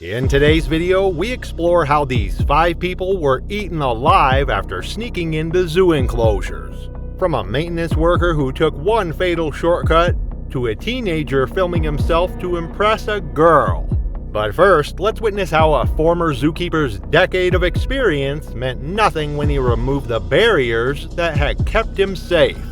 In today's video, we explore how these 5 people were eaten alive after sneaking into zoo enclosures. From a maintenance worker who took one fatal shortcut, to a teenager filming himself to impress a girl. But first, let's witness how a former zookeeper's decade of experience meant nothing when he removed the barriers that had kept him safe.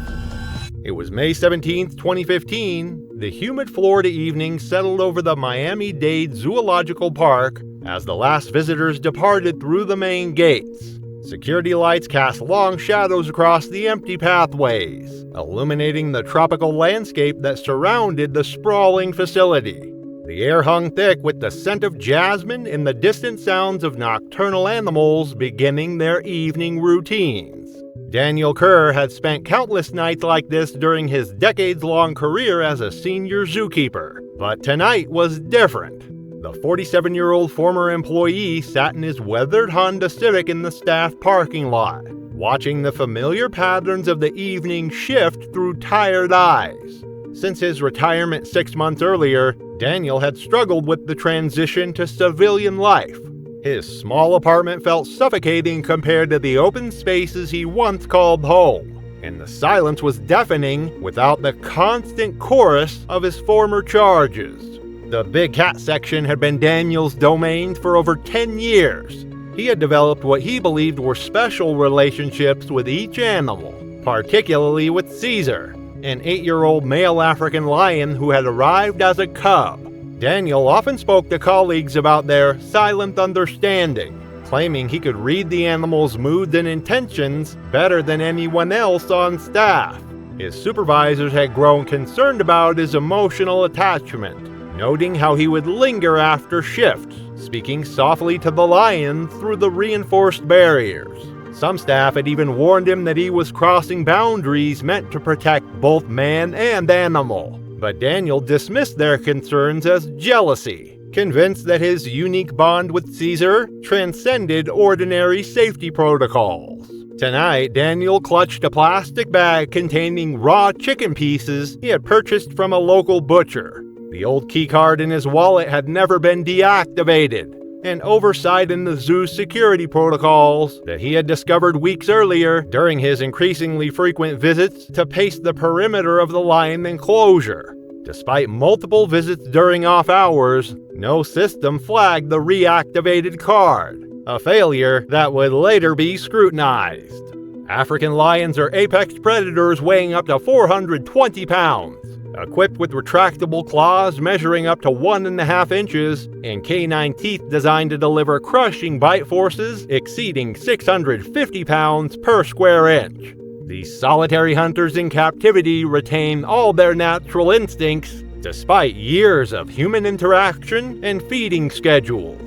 It was May 17, 2015. The humid Florida evening settled over the Miami-Dade Zoological Park as the last visitors departed through the main gates. Security lights cast long shadows across the empty pathways, illuminating the tropical landscape that surrounded the sprawling facility. The air hung thick with the scent of jasmine and the distant sounds of nocturnal animals beginning their evening routines. Daniel Kerr had spent countless nights like this during his decades-long career as a senior zookeeper, but tonight was different. The 47-year-old former employee sat in his weathered Honda Civic in the staff parking lot, watching the familiar patterns of the evening shift through tired eyes. Since his retirement 6 months earlier, Daniel had struggled with the transition to civilian life. His small apartment felt suffocating compared to the open spaces he once called home, and the silence was deafening without the constant chorus of his former charges. The big cat section had been Daniel's domain for over 10 years. He had developed what he believed were special relationships with each animal, particularly with Caesar, an 8-year-old male African lion who had arrived as a cub. Daniel often spoke to colleagues about their silent understanding, claiming he could read the animal's moods and intentions better than anyone else on staff. His supervisors had grown concerned about his emotional attachment, noting how he would linger after shifts, speaking softly to the lion through the reinforced barriers. Some staff had even warned him that he was crossing boundaries meant to protect both man and animal. But Daniel dismissed their concerns as jealousy, convinced that his unique bond with Caesar transcended ordinary safety protocols. Tonight, Daniel clutched a plastic bag containing raw chicken pieces he had purchased from a local butcher. The old keycard in his wallet had never been deactivated, an oversight in the zoo's security protocols that he had discovered weeks earlier during his increasingly frequent visits to pace the perimeter of the lion enclosure. Despite multiple visits during off hours, no system flagged the reactivated card, a failure that would later be scrutinized. African lions are apex predators weighing up to 420 pounds. Equipped with retractable claws measuring up to 1.5 inches and canine teeth designed to deliver crushing bite forces exceeding 650 pounds per square inch. These solitary hunters in captivity retain all their natural instincts despite years of human interaction and feeding schedules.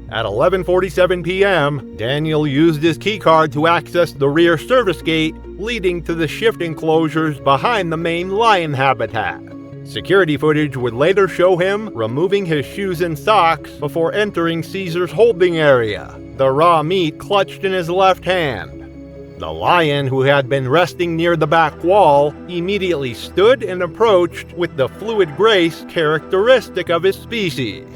At 11:47 p.m., Daniel used his keycard to access the rear service gate leading to the shift enclosures behind the main lion habitat. Security footage would later show him removing his shoes and socks before entering Caesar's holding area, the raw meat clutched in his left hand. The lion, who had been resting near the back wall, immediately stood and approached with the fluid grace characteristic of his species.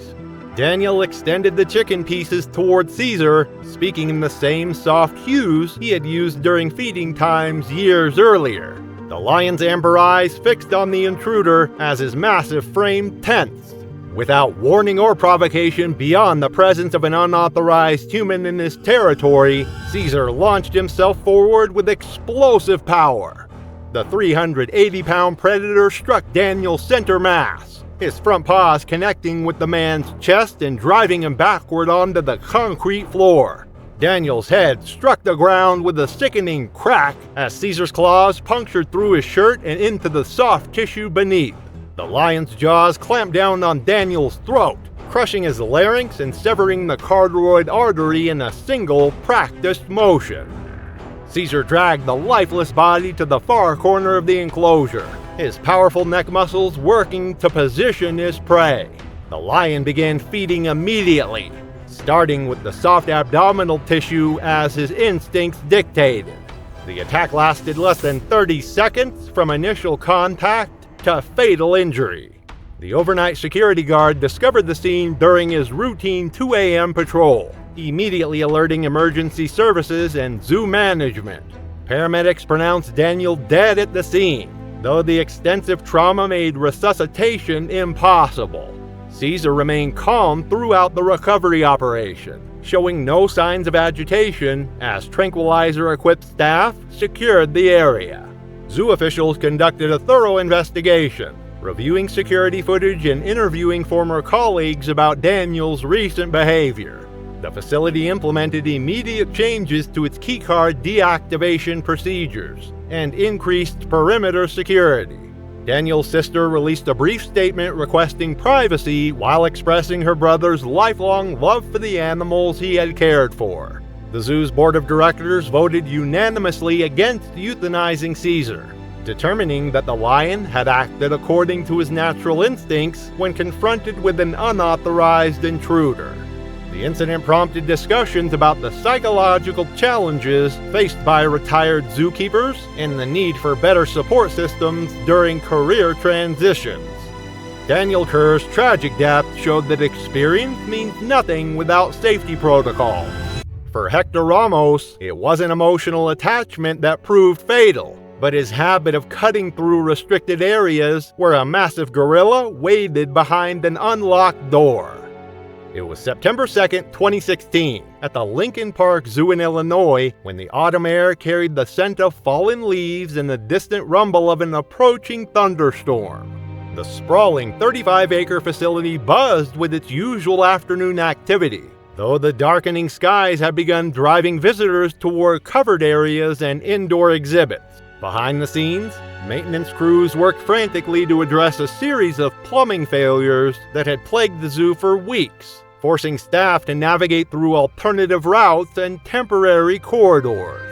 Daniel extended the chicken pieces toward Caesar, speaking in the same soft hues he had used during feeding times years earlier. The lion's amber eyes fixed on the intruder as his massive frame tensed. Without warning or provocation beyond the presence of an unauthorized human in his territory, Caesar launched himself forward with explosive power. The 380-pound predator struck Daniel's center mass, his front paws connecting with the man's chest and driving him backward onto the concrete floor. Daniel's head struck the ground with a sickening crack as Caesar's claws punctured through his shirt and into the soft tissue beneath. The lion's jaws clamped down on Daniel's throat, crushing his larynx and severing the carotid artery in a single, practiced motion. Caesar dragged the lifeless body to the far corner of the enclosure, his powerful neck muscles working to position his prey. The lion began feeding immediately, starting with the soft abdominal tissue as his instincts dictated. The attack lasted less than 30 seconds from initial contact to fatal injury. The overnight security guard discovered the scene during his routine 2 a.m. patrol, immediately alerting emergency services and zoo management. Paramedics pronounced Daniel dead at the scene, though the extensive trauma made resuscitation impossible. Caesar remained calm throughout the recovery operation, showing no signs of agitation as tranquilizer-equipped staff secured the area. Zoo officials conducted a thorough investigation, reviewing security footage and interviewing former colleagues about Daniel's recent behavior. The facility implemented immediate changes to its keycard deactivation procedures and increased perimeter security. Daniel's sister released a brief statement requesting privacy while expressing her brother's lifelong love for the animals he had cared for. The zoo's board of directors voted unanimously against euthanizing Caesar, determining that the lion had acted according to his natural instincts when confronted with an unauthorized intruder. The incident prompted discussions about the psychological challenges faced by retired zookeepers and the need for better support systems during career transitions. Daniel Kerr's tragic death showed that experience means nothing without safety protocols. For Hector Ramos, it wasn't emotional attachment that proved fatal, but his habit of cutting through restricted areas where a massive gorilla waited behind an unlocked door. It was September 2nd, 2016, at the Lincoln Park Zoo in Illinois, when the autumn air carried the scent of fallen leaves and the distant rumble of an approaching thunderstorm. The sprawling 35-acre facility buzzed with its usual afternoon activity, though the darkening skies had begun driving visitors toward covered areas and indoor exhibits. Behind the scenes, maintenance crews worked frantically to address a series of plumbing failures that had plagued the zoo for weeks, forcing staff to navigate through alternative routes and temporary corridors.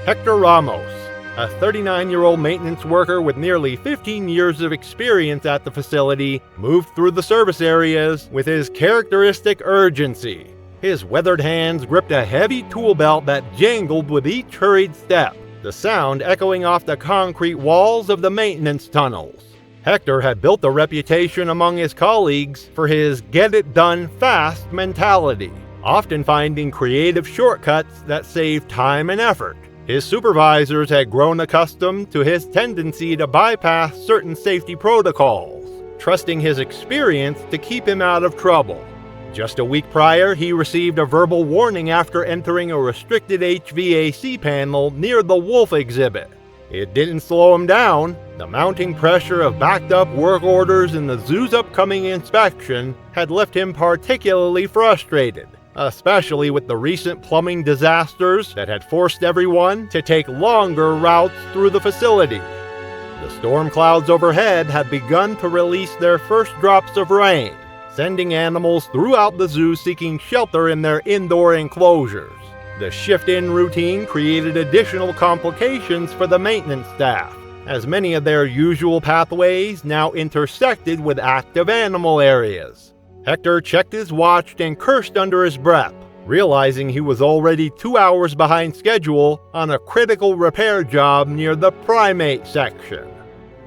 Hector Ramos, a 39-year-old maintenance worker with nearly 15 years of experience at the facility, moved through the service areas with his characteristic urgency. His weathered hands gripped a heavy tool belt that jangled with each hurried step, the sound echoing off the concrete walls of the maintenance tunnels. Hector had built a reputation among his colleagues for his get-it-done-fast mentality, often finding creative shortcuts that saved time and effort. His supervisors had grown accustomed to his tendency to bypass certain safety protocols, trusting his experience to keep him out of trouble. Just a week prior, he received a verbal warning after entering a restricted HVAC panel near the wolf exhibit. It didn't slow him down. The mounting pressure of backed-up work orders in the zoo's upcoming inspection had left him particularly frustrated, especially with the recent plumbing disasters that had forced everyone to take longer routes through the facility. The storm clouds overhead had begun to release their first drops of rain, sending animals throughout the zoo seeking shelter in their indoor enclosures. The shift in routine created additional complications for the maintenance staff, as many of their usual pathways now intersected with active animal areas. Hector checked his watch and cursed under his breath, realizing he was already 2 hours behind schedule on a critical repair job near the primate section.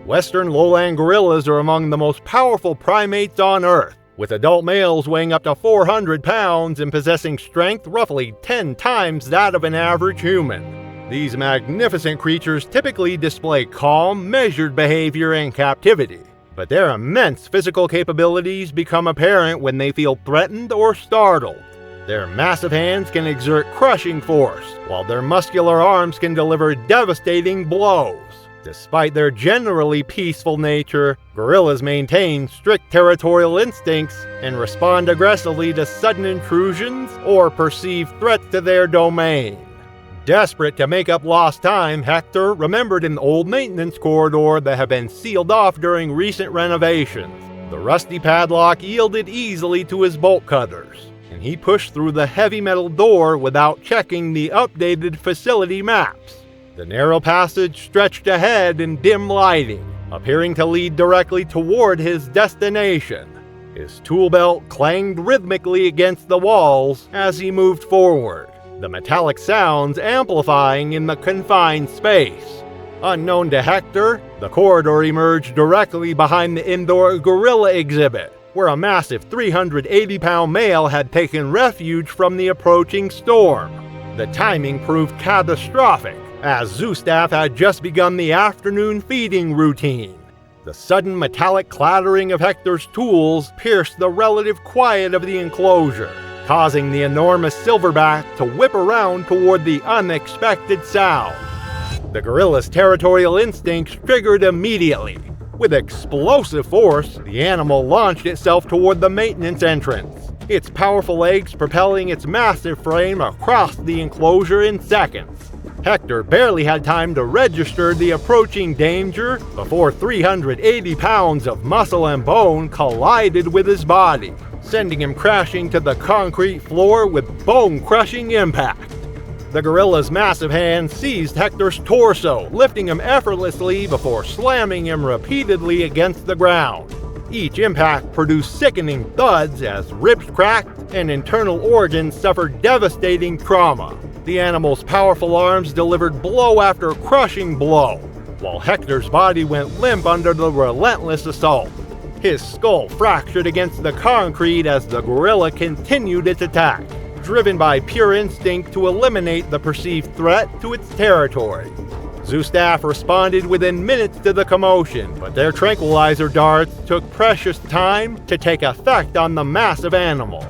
Western lowland gorillas are among the most powerful primates on Earth, with adult males weighing up to 400 pounds and possessing strength roughly 10 times that of an average human. These magnificent creatures typically display calm, measured behavior in captivity, but their immense physical capabilities become apparent when they feel threatened or startled. Their massive hands can exert crushing force, while their muscular arms can deliver devastating blows. Despite their generally peaceful nature, gorillas maintain strict territorial instincts and respond aggressively to sudden intrusions or perceived threats to their domain. Desperate to make up lost time, Hector remembered an old maintenance corridor that had been sealed off during recent renovations. The rusty padlock yielded easily to his bolt cutters, and he pushed through the heavy metal door without checking the updated facility maps. The narrow passage stretched ahead in dim lighting, appearing to lead directly toward his destination. His tool belt clanged rhythmically against the walls as he moved forward, the metallic sounds amplifying in the confined space. Unknown to Hector, the corridor emerged directly behind the indoor gorilla exhibit, where a massive 380-pound male had taken refuge from the approaching storm. The timing proved catastrophic, as zoo staff had just begun the afternoon feeding routine. The sudden metallic clattering of Hector's tools pierced the relative quiet of the enclosure, causing the enormous silverback to whip around toward the unexpected sound. The gorilla's territorial instincts triggered immediately. With explosive force, the animal launched itself toward the maintenance entrance, its powerful legs propelling its massive frame across the enclosure in seconds. Hector barely had time to register the approaching danger before 380 pounds of muscle and bone collided with his body, sending him crashing to the concrete floor with bone-crushing impact. The gorilla's massive hand seized Hector's torso, lifting him effortlessly before slamming him repeatedly against the ground. Each impact produced sickening thuds as ribs cracked and internal organs suffered devastating trauma. The animal's powerful arms delivered blow after crushing blow, while Hector's body went limp under the relentless assault. His skull fractured against the concrete as the gorilla continued its attack, driven by pure instinct to eliminate the perceived threat to its territory. Zoo staff responded within minutes to the commotion, but their tranquilizer darts took precious time to take effect on the massive animal.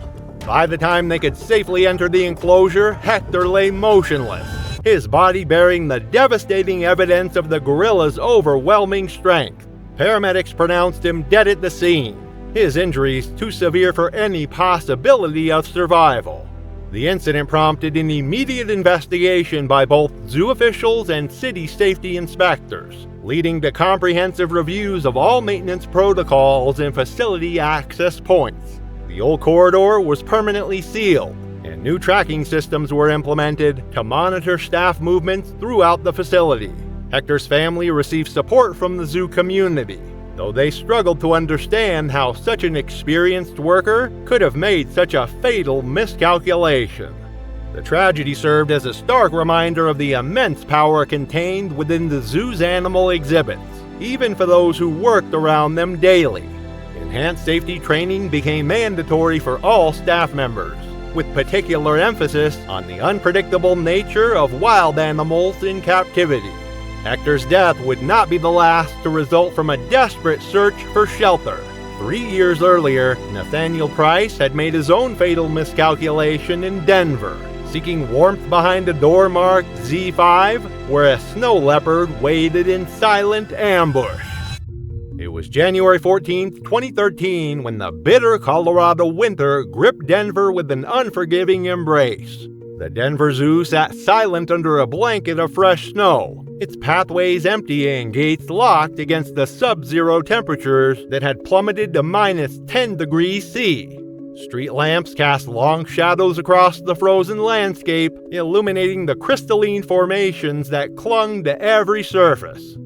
By the time they could safely enter the enclosure, Hector lay motionless, his body bearing the devastating evidence of the gorilla's overwhelming strength. Paramedics pronounced him dead at the scene, his injuries too severe for any possibility of survival. The incident prompted an immediate investigation by both zoo officials and city safety inspectors, leading to comprehensive reviews of all maintenance protocols and facility access points. The old corridor was permanently sealed, and new tracking systems were implemented to monitor staff movements throughout the facility. Hector's family received support from the zoo community, though they struggled to understand how such an experienced worker could have made such a fatal miscalculation. The tragedy served as a stark reminder of the immense power contained within the zoo's animal exhibits, even for those who worked around them daily. Enhanced safety training became mandatory for all staff members, with particular emphasis on the unpredictable nature of wild animals in captivity. Hector's death would not be the last to result from a desperate search for shelter. 3 years earlier, Nathaniel Price had made his own fatal miscalculation in Denver, seeking warmth behind a door marked Z5, where a snow leopard waited in silent ambush. It was January 14, 2013, when the bitter Colorado winter gripped Denver with an unforgiving embrace. The Denver Zoo sat silent under a blanket of fresh snow, its pathways empty and gates locked against the sub-zero temperatures that had plummeted to minus 10 degrees C. Street lamps cast long shadows across the frozen landscape, illuminating the crystalline formations that clung to every surface.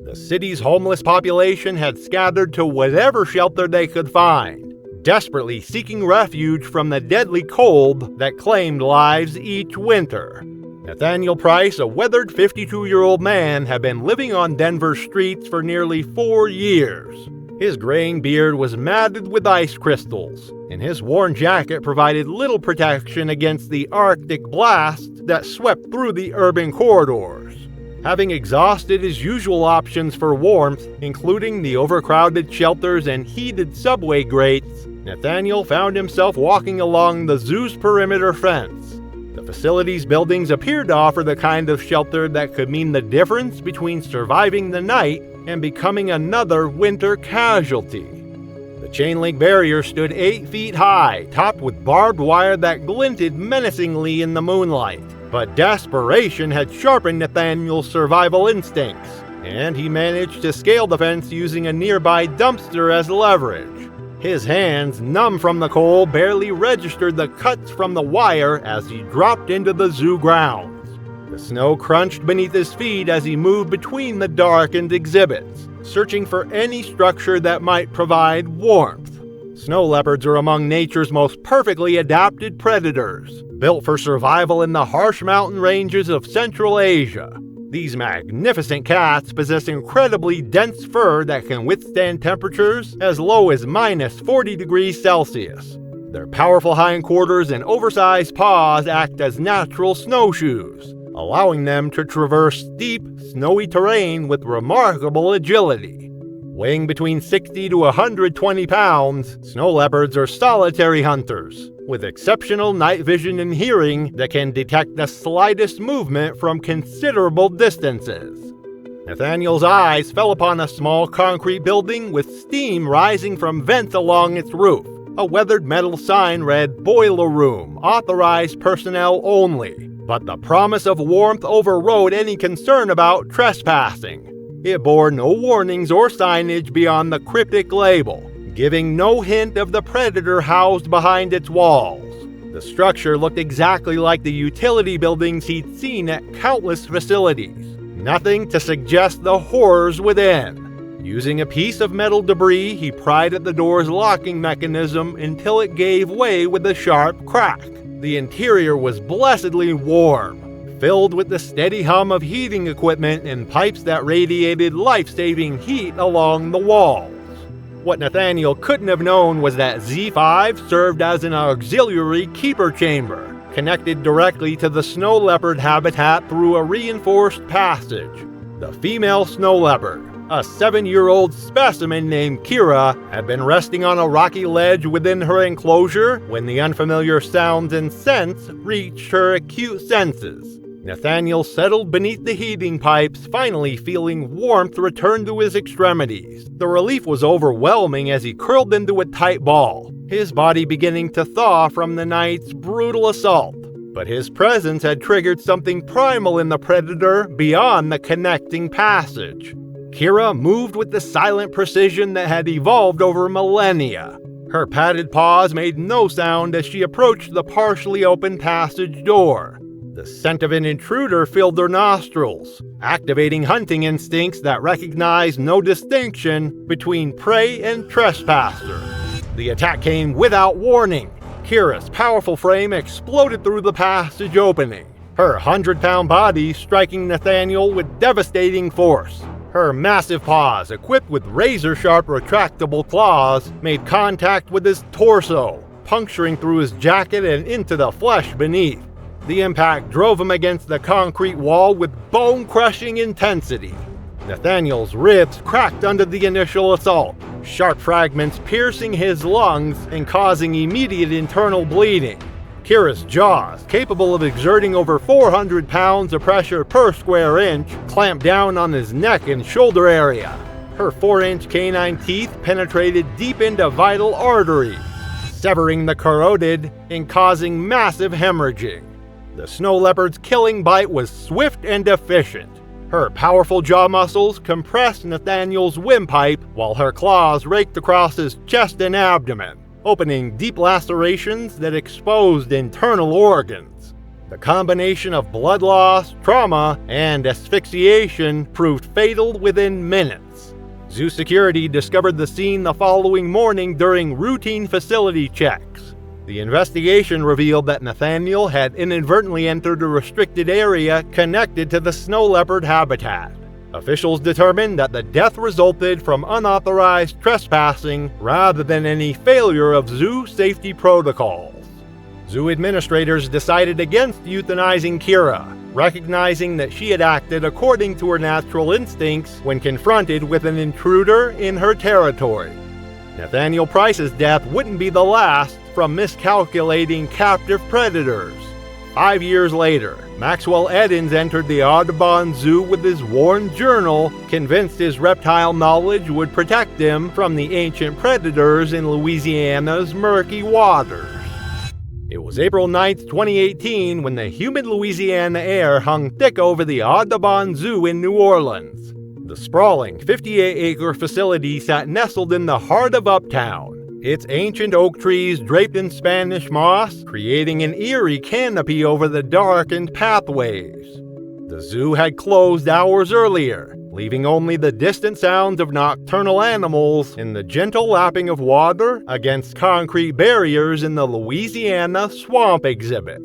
The city's homeless population had scattered to whatever shelter they could find, desperately seeking refuge from the deadly cold that claimed lives each winter. Nathaniel Price, a weathered 52-year-old man, had been living on Denver's streets for nearly 4 years. His graying beard was matted with ice crystals, and his worn jacket provided little protection against the Arctic blast that swept through the urban corridors. Having exhausted his usual options for warmth, including the overcrowded shelters and heated subway grates, Nathaniel found himself walking along the zoo's perimeter fence. The facility's buildings appeared to offer the kind of shelter that could mean the difference between surviving the night and becoming another winter casualty. The chain-link barrier stood 8 feet high, topped with barbed wire that glinted menacingly in the moonlight. But desperation had sharpened Nathaniel's survival instincts, and he managed to scale the fence using a nearby dumpster as leverage. His hands, numb from the cold, barely registered the cuts from the wire as he dropped into the zoo grounds. The snow crunched beneath his feet as he moved between the darkened exhibits, searching for any structure that might provide warmth. Snow leopards are among nature's most perfectly adapted predators, built for survival in the harsh mountain ranges of Central Asia. These magnificent cats possess incredibly dense fur that can withstand temperatures as low as minus 40 degrees Celsius. Their powerful hindquarters and oversized paws act as natural snowshoes, allowing them to traverse steep, snowy terrain with remarkable agility. Weighing between 60 to 120 pounds, snow leopards are solitary hunters, with exceptional night vision and hearing that can detect the slightest movement from considerable distances. Nathaniel's eyes fell upon a small concrete building with steam rising from vents along its roof. A weathered metal sign read, "Boiler Room, authorized personnel only," but the promise of warmth overrode any concern about trespassing. It bore no warnings or signage beyond the cryptic label, giving no hint of the predator housed behind its walls. The structure looked exactly like the utility buildings he'd seen at countless facilities. Nothing to suggest the horrors within. Using a piece of metal debris, he pried at the door's locking mechanism until it gave way with a sharp crack. The interior was blessedly warm, filled with the steady hum of heating equipment and pipes that radiated life-saving heat along the walls. What Nathaniel couldn't have known was that Z5 served as an auxiliary keeper chamber, connected directly to the snow leopard habitat through a reinforced passage. The female snow leopard, a 7-year-old specimen named Kira, had been resting on a rocky ledge within her enclosure when the unfamiliar sounds and scents reached her acute senses. Nathaniel settled beneath the heating pipes, finally feeling warmth return to his extremities. The relief was overwhelming as he curled into a tight ball, his body beginning to thaw from the night's brutal assault. But his presence had triggered something primal in the predator beyond the connecting passage. Kira moved with the silent precision that had evolved over millennia. Her padded paws made no sound as she approached the partially open passage door. The scent of an intruder filled her nostrils, activating hunting instincts that recognized no distinction between prey and trespasser. The attack came without warning. Kira's powerful frame exploded through the passage opening, her 100-pound body striking Nathaniel with devastating force. Her massive paws, equipped with razor-sharp retractable claws, made contact with his torso, puncturing through his jacket and into the flesh beneath. The impact drove him against the concrete wall with bone-crushing intensity. Nathaniel's ribs cracked under the initial assault, sharp fragments piercing his lungs and causing immediate internal bleeding. Kira's jaws, capable of exerting over 400 pounds of pressure per square inch, clamped down on his neck and shoulder area. Her 4-inch canine teeth penetrated deep into vital arteries, severing the carotid and causing massive hemorrhaging. The snow leopard's killing bite was swift and efficient. Her powerful jaw muscles compressed Nathaniel's windpipe while her claws raked across his chest and abdomen, opening deep lacerations that exposed internal organs. The combination of blood loss, trauma, and asphyxiation proved fatal within minutes. Zoo security discovered the scene the following morning during routine facility checks. The investigation revealed that Nathaniel had inadvertently entered a restricted area connected to the snow leopard habitat. Officials determined that the death resulted from unauthorized trespassing rather than any failure of zoo safety protocols. Zoo administrators decided against euthanizing Kira, recognizing that she had acted according to her natural instincts when confronted with an intruder in her territory. Nathaniel Price's death wouldn't be the last from miscalculating captive predators. 5 years later, Maxwell Eddins entered the Audubon Zoo with his worn journal, convinced his reptile knowledge would protect him from the ancient predators in Louisiana's murky waters. It was April 9, 2018, when the humid Louisiana air hung thick over the Audubon Zoo in New Orleans. The sprawling 58-acre facility sat nestled in the heart of Uptown, its ancient oak trees draped in Spanish moss, creating an eerie canopy over the darkened pathways. The zoo had closed hours earlier, leaving only the distant sounds of nocturnal animals and the gentle lapping of water against concrete barriers in the Louisiana Swamp exhibit.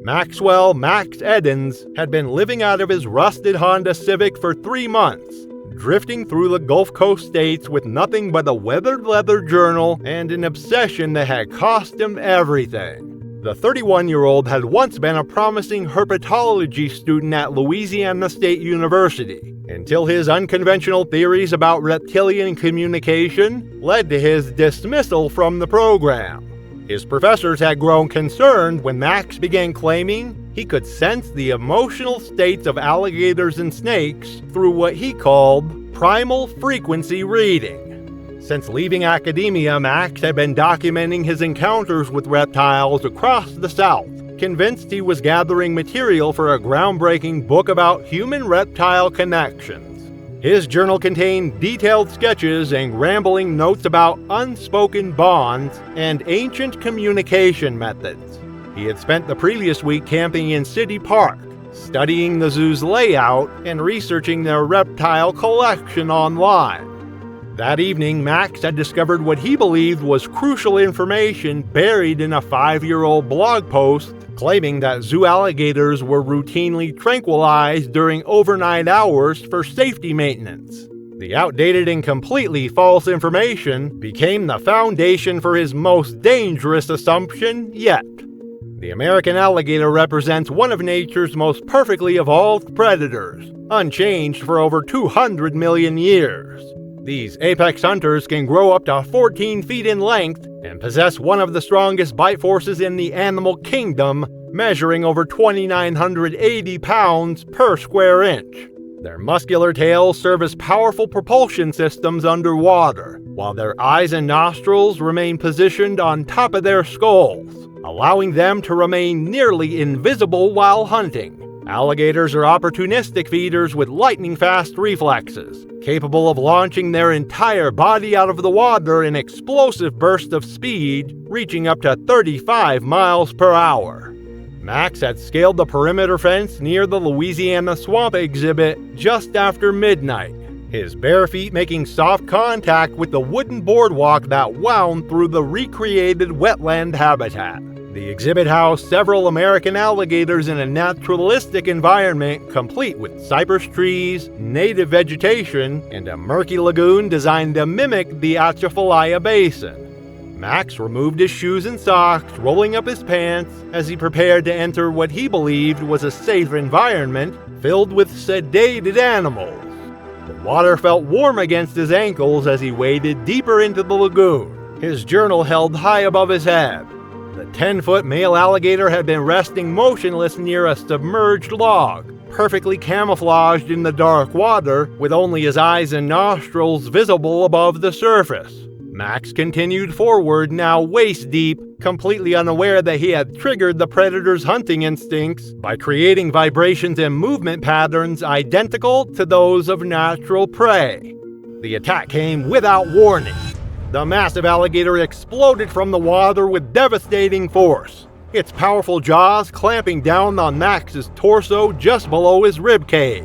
Maxwell Max Edens had been living out of his rusted Honda Civic for 3 months, drifting through the Gulf Coast states with nothing but a weathered leather journal and an obsession that had cost him everything. The 31-year-old had once been a promising herpetology student at Louisiana State University, until his unconventional theories about reptilian communication led to his dismissal from the program. His professors had grown concerned when Max began claiming he could sense the emotional states of alligators and snakes through what he called primal frequency reading. Since leaving academia, Max had been documenting his encounters with reptiles across the South, convinced he was gathering material for a groundbreaking book about human-reptile connections. His journal contained detailed sketches and rambling notes about unspoken bonds and ancient communication methods. He had spent the previous week camping in City Park, studying the zoo's layout and researching their reptile collection online. That evening, Max had discovered what he believed was crucial information buried in a 5-year-old blog post claiming that zoo alligators were routinely tranquilized during overnight hours for safety maintenance. The outdated and completely false information became the foundation for his most dangerous assumption yet. The American alligator represents one of nature's most perfectly evolved predators, unchanged for over 200 million years. These apex hunters can grow up to 14 feet in length and possess one of the strongest bite forces in the animal kingdom, measuring over 2,980 pounds per square inch. Their muscular tails serve as powerful propulsion systems underwater, while their eyes and nostrils remain positioned on top of their skulls, allowing them to remain nearly invisible while hunting. Alligators are opportunistic feeders with lightning-fast reflexes, capable of launching their entire body out of the water in explosive bursts of speed, reaching up to 35 miles per hour. Max had scaled the perimeter fence near the Louisiana Swamp exhibit just after midnight, his bare feet making soft contact with the wooden boardwalk that wound through the recreated wetland habitat. The exhibit housed several American alligators in a naturalistic environment complete with cypress trees, native vegetation, and a murky lagoon designed to mimic the Atchafalaya Basin. Max removed his shoes and socks, rolling up his pants as he prepared to enter what he believed was a safe environment filled with sedated animals. The water felt warm against his ankles as he waded deeper into the lagoon, his journal held high above his head. The 10-foot male alligator had been resting motionless near a submerged log, perfectly camouflaged in the dark water, with only his eyes and nostrils visible above the surface. Max continued forward, now waist-deep, completely unaware that he had triggered the predator's hunting instincts by creating vibrations and movement patterns identical to those of natural prey. The attack came without warning. The massive alligator exploded from the water with devastating force, its powerful jaws clamping down on Max's torso just below his rib cage.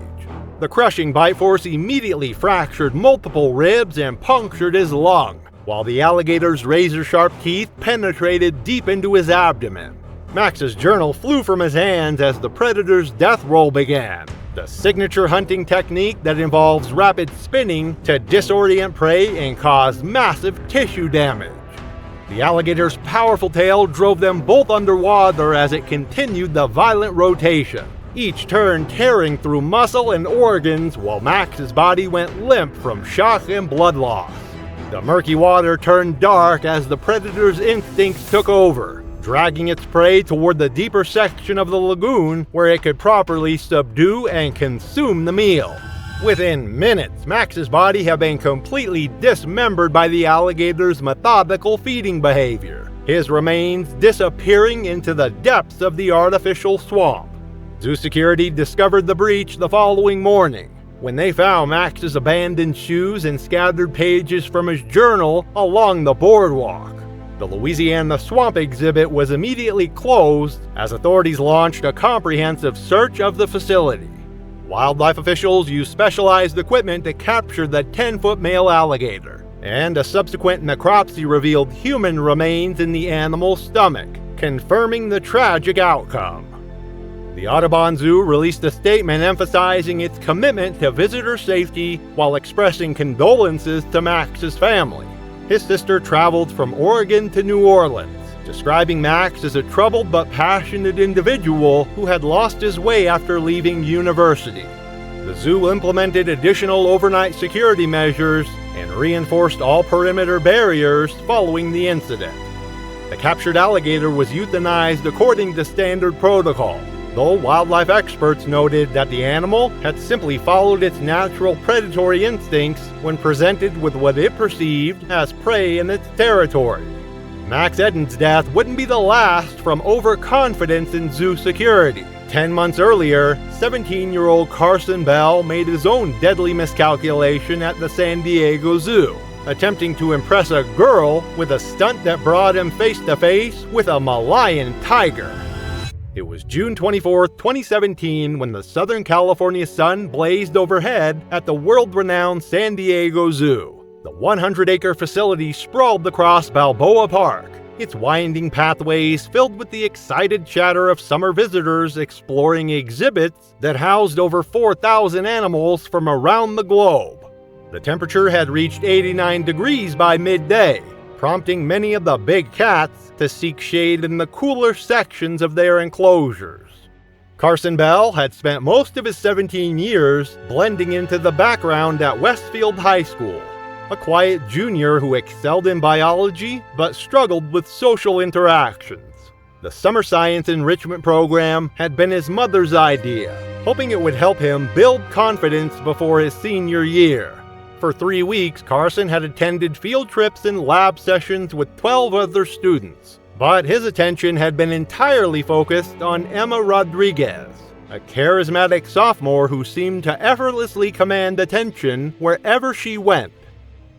The crushing bite force immediately fractured multiple ribs and punctured his lung, while the alligator's razor-sharp teeth penetrated deep into his abdomen. Max's journal flew from his hands as the predator's death roll began, the signature hunting technique that involves rapid spinning to disorient prey and cause massive tissue damage. The alligator's powerful tail drove them both underwater as it continued the violent rotation, each turn tearing through muscle and organs while Max's body went limp from shock and blood loss. The murky water turned dark as the predator's instincts took over, dragging its prey toward the deeper section of the lagoon where it could properly subdue and consume the meal. Within minutes, Max's body had been completely dismembered by the alligator's methodical feeding behavior, his remains disappearing into the depths of the artificial swamp. Zoo security discovered the breach the following morning, when they found Max's abandoned shoes and scattered pages from his journal along the boardwalk. The Louisiana Swamp exhibit was immediately closed as authorities launched a comprehensive search of the facility. Wildlife officials used specialized equipment to capture the 10-foot male alligator, and a subsequent necropsy revealed human remains in the animal's stomach, confirming the tragic outcome. The Audubon Zoo released a statement emphasizing its commitment to visitor safety while expressing condolences to Max's family. His sister traveled from Oregon to New Orleans, describing Max as a troubled but passionate individual who had lost his way after leaving university. The zoo implemented additional overnight security measures and reinforced all perimeter barriers following the incident. The captured alligator was euthanized according to standard protocol, though wildlife experts noted that the animal had simply followed its natural predatory instincts when presented with what it perceived as prey in its territory. Max Eden's death wouldn't be the last from overconfidence in zoo security. 10 months earlier, 17-year-old Carson Bell made his own deadly miscalculation at the San Diego Zoo, attempting to impress a girl with a stunt that brought him face-to-face with a Malayan tiger. It was June 24, 2017, when the Southern California sun blazed overhead at the world-renowned San Diego Zoo. The 100-acre facility sprawled across Balboa Park, its winding pathways filled with the excited chatter of summer visitors exploring exhibits that housed over 4,000 animals from around the globe. The temperature had reached 89 degrees by midday, prompting many of the big cats to seek shade in the cooler sections of their enclosures. Carson Bell had spent most of his 17 years blending into the background at Westfield High School, a quiet junior who excelled in biology but struggled with social interactions. The summer science enrichment program had been his mother's idea, hoping it would help him build confidence before his senior year. For 3 weeks, Carson had attended field trips and lab sessions with 12 other students, but his attention had been entirely focused on Emma Rodriguez, a charismatic sophomore who seemed to effortlessly command attention wherever she went.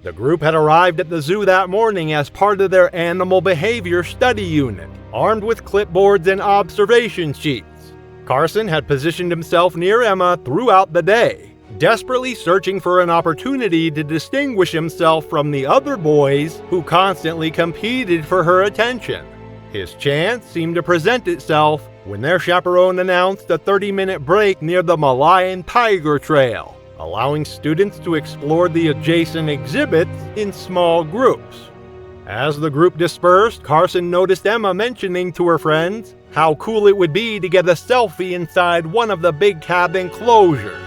The group had arrived at the zoo that morning as part of their animal behavior study unit, armed with clipboards and observation sheets. Carson had positioned himself near Emma throughout the day, desperately searching for an opportunity to distinguish himself from the other boys who constantly competed for her attention. His chance seemed to present itself when their chaperone announced a 30-minute break near the Malayan Tiger Trail, allowing students to explore the adjacent exhibits in small groups. As the group dispersed, Carson noticed Emma mentioning to her friends how cool it would be to get a selfie inside one of the big cat enclosures.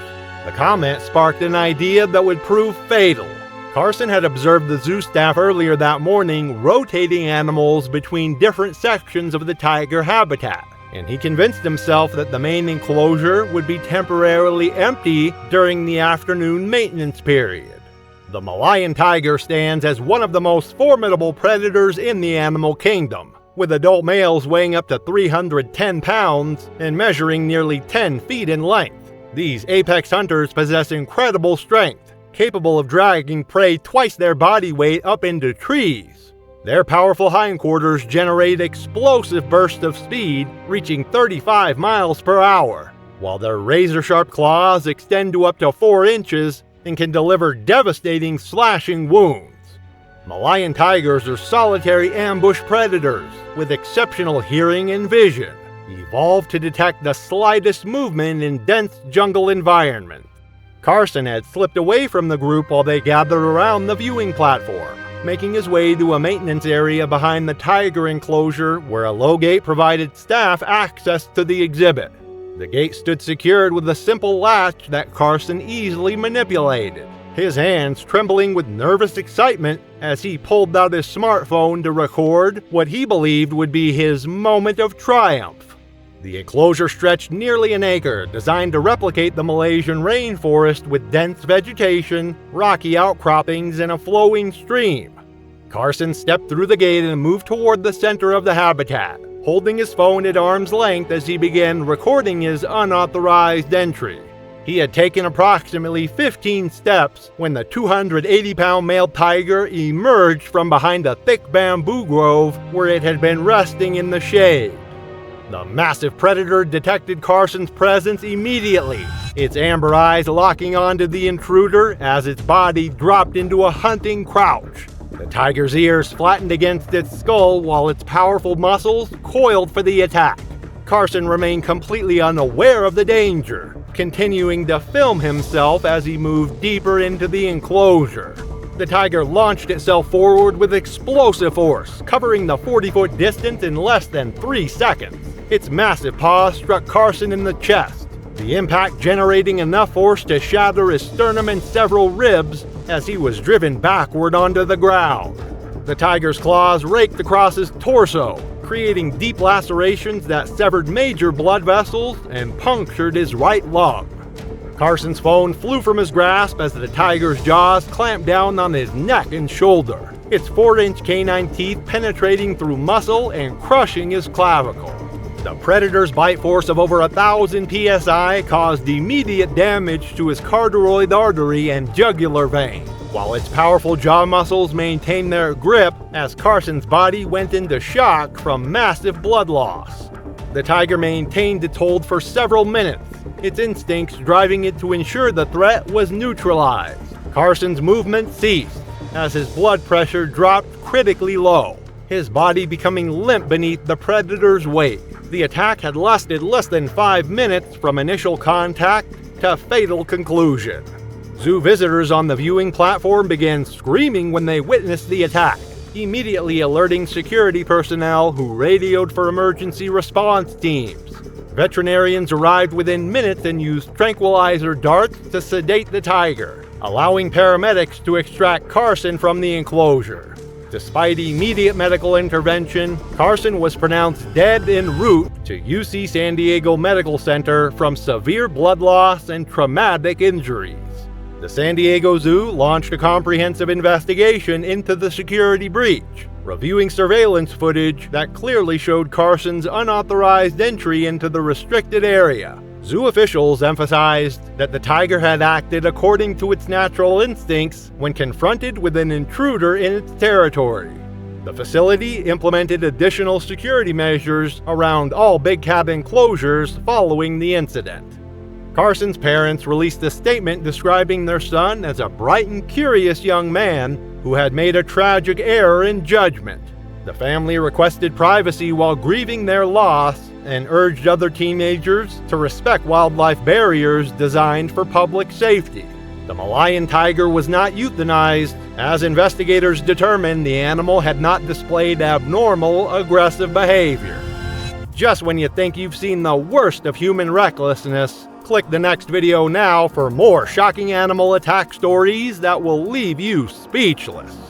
The comment sparked an idea that would prove fatal. Carson had observed the zoo staff earlier that morning rotating animals between different sections of the tiger habitat, and he convinced himself that the main enclosure would be temporarily empty during the afternoon maintenance period. The Malayan tiger stands as one of the most formidable predators in the animal kingdom, with adult males weighing up to 310 pounds and measuring nearly 10 feet in length. These apex hunters possess incredible strength, capable of dragging prey twice their body weight up into trees. Their powerful hindquarters generate explosive bursts of speed, reaching 35 miles per hour, while their razor-sharp claws extend to up to 4 inches and can deliver devastating slashing wounds. Malayan tigers are solitary ambush predators with exceptional hearing and vision, evolved to detect the slightest movement in dense jungle environments. Carson had slipped away from the group while they gathered around the viewing platform, making his way to a maintenance area behind the tiger enclosure where a low gate provided staff access to the exhibit. The gate stood secured with a simple latch that Carson easily manipulated, his hands trembling with nervous excitement as he pulled out his smartphone to record what he believed would be his moment of triumph. The enclosure stretched nearly an acre, designed to replicate the Malaysian rainforest with dense vegetation, rocky outcroppings, and a flowing stream. Carson stepped through the gate and moved toward the center of the habitat, holding his phone at arm's length as he began recording his unauthorized entry. He had taken approximately 15 steps when the 280-pound male tiger emerged from behind a thick bamboo grove where it had been resting in the shade. The massive predator detected Carson's presence immediately, its amber eyes locking onto the intruder as its body dropped into a hunting crouch. The tiger's ears flattened against its skull while its powerful muscles coiled for the attack. Carson remained completely unaware of the danger, continuing to film himself as he moved deeper into the enclosure. The tiger launched itself forward with explosive force, covering the 40-foot distance in less than 3 seconds. Its massive paws struck Carson in the chest, the impact generating enough force to shatter his sternum and several ribs as he was driven backward onto the ground. The tiger's claws raked across his torso, creating deep lacerations that severed major blood vessels and punctured his right lung. Carson's phone flew from his grasp as the tiger's jaws clamped down on his neck and shoulder, its 4-inch canine teeth penetrating through muscle and crushing his clavicle. The predator's bite force of over 1,000 psi caused immediate damage to his carotid artery and jugular vein, while its powerful jaw muscles maintained their grip as Carson's body went into shock from massive blood loss. The tiger maintained its hold for several minutes, its instincts driving it to ensure the threat was neutralized. Carson's movement ceased as his blood pressure dropped critically low, his body becoming limp beneath the predator's weight. The attack had lasted less than 5 minutes from initial contact to fatal conclusion. Zoo visitors on the viewing platform began screaming when they witnessed the attack, immediately alerting security personnel who radioed for emergency response teams. Veterinarians arrived within minutes and used tranquilizer darts to sedate the tiger, allowing paramedics to extract Carson from the enclosure. Despite immediate medical intervention, Carson was pronounced dead en route to UC San Diego Medical Center from severe blood loss and traumatic injuries. The San Diego Zoo launched a comprehensive investigation into the security breach, reviewing surveillance footage that clearly showed Carson's unauthorized entry into the restricted area. Zoo officials emphasized that the tiger had acted according to its natural instincts when confronted with an intruder in its territory. The facility implemented additional security measures around all big cat enclosures following the incident. Carson's parents released a statement describing their son as a bright and curious young man who had made a tragic error in judgment. The family requested privacy while grieving their loss and urged other teenagers to respect wildlife barriers designed for public safety. The Malayan tiger was not euthanized, as investigators determined the animal had not displayed abnormal, aggressive behavior. Just when you think you've seen the worst of human recklessness, click the next video now for more shocking animal attack stories that will leave you speechless.